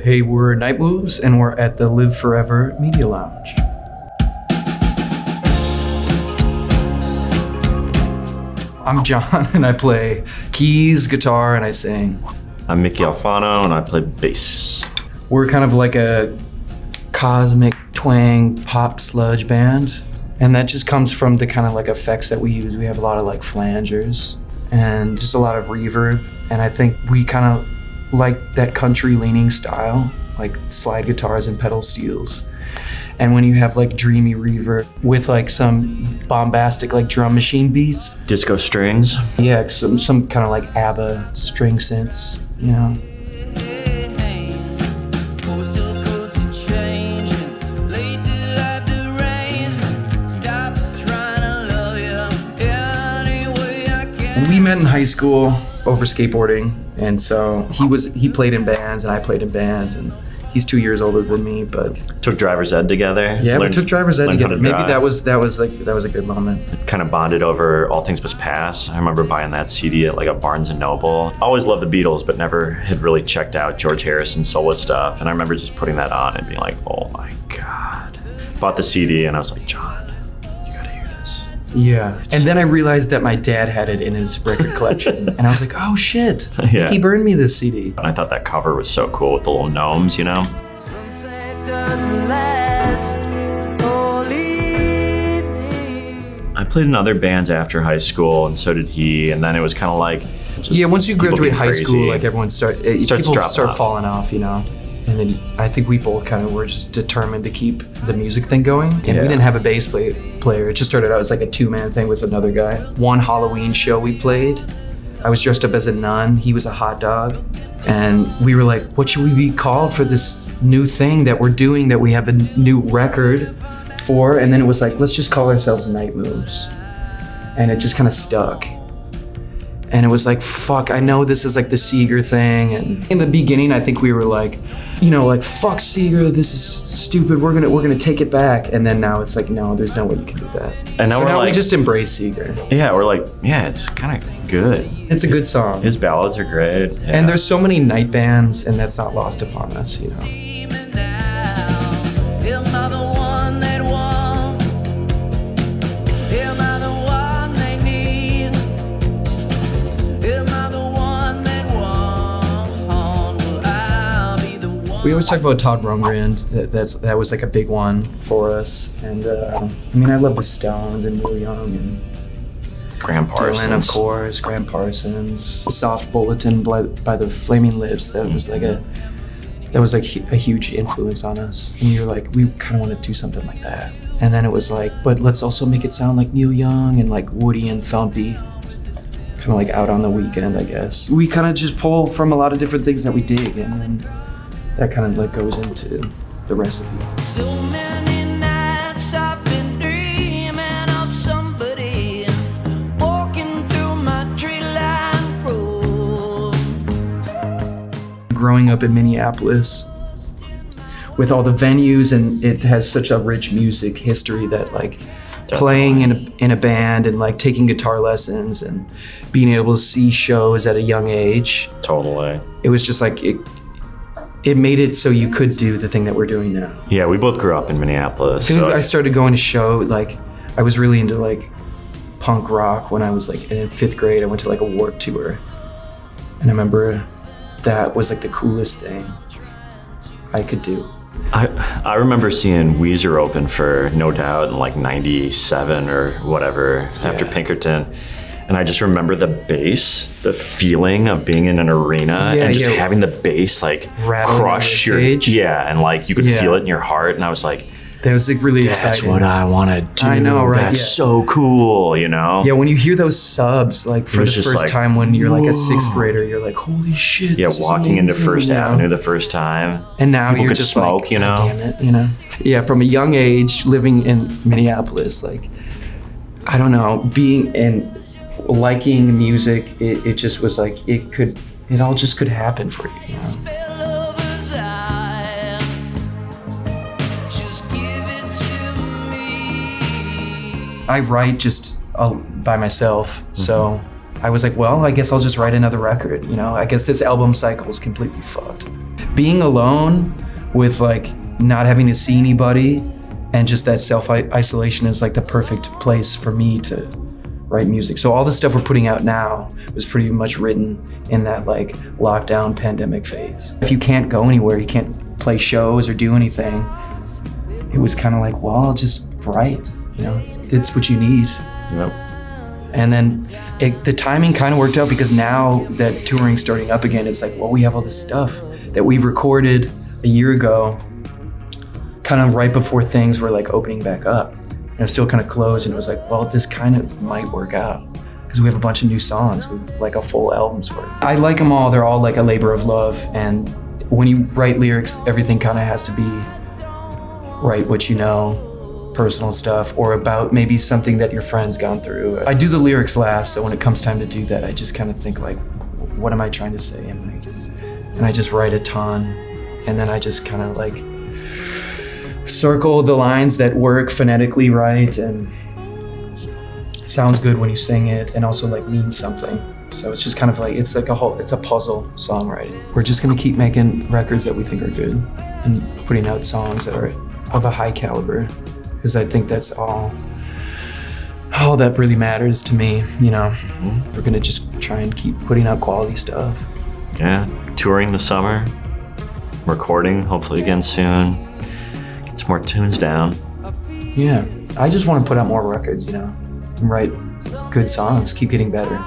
Hey, we're Night Moves, and we're at the Live4ever Media Lounge. I'm John, and I play keys, guitar, and I sing. I'm Micky and I play bass. We're kind of like a Cosmic Twang Pop Sludge band, and that just comes from the kind of like effects that we use. We have a lot of like flangers and just a lot of reverb, and I think we kind of like that country leaning style, like slide guitars and pedal steels. And when you have like dreamy reverb with like some bombastic like drum machine beats. Disco strings. Yeah, some kind of like ABBA string synths, you know? We met in high school over skateboarding, and so he played in bands and I played in bands, and he's 2 years older than me, but took driver's ed together. Yeah, we took driver's ed together. Maybe that was a good moment. Kind of bonded over All Things Must Pass. I remember buying that CD at like a Barnes and Noble. Always loved the Beatles, but never had really checked out George Harrison's solo stuff. And I remember just putting that on and being like, oh my God. Bought the CD and I was like, John, you gotta hear this. Yeah, and then I realized that my dad had it in his record collection, and I was like, oh shit, Yeah. Micky burned me this CD. And I thought that cover was so cool with the little gnomes, you know? I played in other bands after high school, and so did he, and then it was kind of like... Yeah, once you graduate high crazy. school, like everyone people start off. falling off, you know? And then I think we both kind of were just determined to keep the music thing going. And we didn't have a bass player. It just started out as like a two-man thing with another guy. One Halloween show we played, I was dressed up as a nun. He was a hot dog. And we were like, what should we be called for this new thing that we're doing that we have a new record for? And then it was like, let's just call ourselves Night Moves. And it just kind of stuck. And it was like, fuck, I know this is like the Seger thing. And in the beginning, I think we were like, you know, like, fuck Seger, this is stupid, we're gonna take it back. And then now it's like, no, there's no way you can do that. And now so we're now like, we just embrace Seger. Yeah, we're like, yeah, it's kind of good. It's a good song. His ballads are great. Yeah. And there's so many night bands, and that's not lost upon us, you know. We always talk about Todd Rundgren. That was like a big one for us. And I mean, I love the Stones and Neil Young and Graham Parsons. Dylan, of course, Graham Parsons. Soft Bulletin by the Flaming Lips. That was like a huge influence on us. And you're like, we kind of want to do something like that. And then it was like, but let's also make it sound like Neil Young and like Woody and Thumpy. Kind of like Out on the Weekend, I guess. We kind of just pull from a lot of different things that we dig, and then that kind of like goes into the recipe. So many nights I've been dreaming of somebody walking through my tree-lined road. Growing up in Minneapolis, with all the venues, and it has such a rich music history that like playing in a band and like taking guitar lessons and being able to see shows at a young age. Totally. It was just like it made it so you could do the thing that we're doing now. Yeah, we both grew up in Minneapolis. I started going to show, like, I was really into like punk rock when I was like in 5th grade. I went to like a Warped Tour. And I remember that was like the coolest thing I could do. I remember seeing Weezer open for No Doubt in like 97 or whatever after Pinkerton. And I just remember the bass, the feeling of being in an arena and just having the bass like crush your and like you could feel it in your heart. And I was like, that was like really that's exciting. what I want to do. I know, right? That's so cool, you know? Yeah, when you hear those subs, like for the first like, time when you're like a 6th grader, you're like, holy shit. Yeah, this walking is into amazing, First you know? Avenue the first time. And now people you're could just smoke, like, you know? damn it, you know? Yeah, from a young age, living in Minneapolis, like, I don't know, being in liking music, it just was like, it all just could happen for you, you know? I write just by myself, so I was like, well, I guess I'll just write another record, you know? I guess this album cycle is completely fucked. being alone with like not having to see anybody and just that self-isolation is like the perfect place for me to write music. So all the stuff we're putting out now was pretty much written in that like lockdown pandemic phase. If you can't go anywhere, you can't play shows or do anything, it was kind of like, well, just write, you know, it's what you need. Yep. And then the timing kind of worked out because now that touring's starting up again, it's like, well, we have all this stuff that we've recorded a year ago, kind of right before things were like opening back up. And it was still kind of closed, and it was like, well, this kind of might work out because we have a bunch of new songs, like a full album's worth. I like them all. They're all like a labor of love. And when you write lyrics, everything kind of has to be write what you know, personal stuff, or about maybe something that your friend's gone through. I do the lyrics last, so when it comes time to do that, I just kind of think like, what am I trying to say? And I just write a ton, and then I just kind of like circle the lines that work phonetically right and sounds good when you sing it, and also like means something. So it's just kind of like, it's a puzzle songwriting. We're just gonna keep making records that we think are good and putting out songs that are of a high caliber, because I think that's all that really matters to me, you know. We're gonna just try and keep putting out quality stuff. Yeah, touring the summer, recording hopefully again soon, get some more tunes down. Yeah, I just want to put out more records, you know, and write good songs, keep getting better.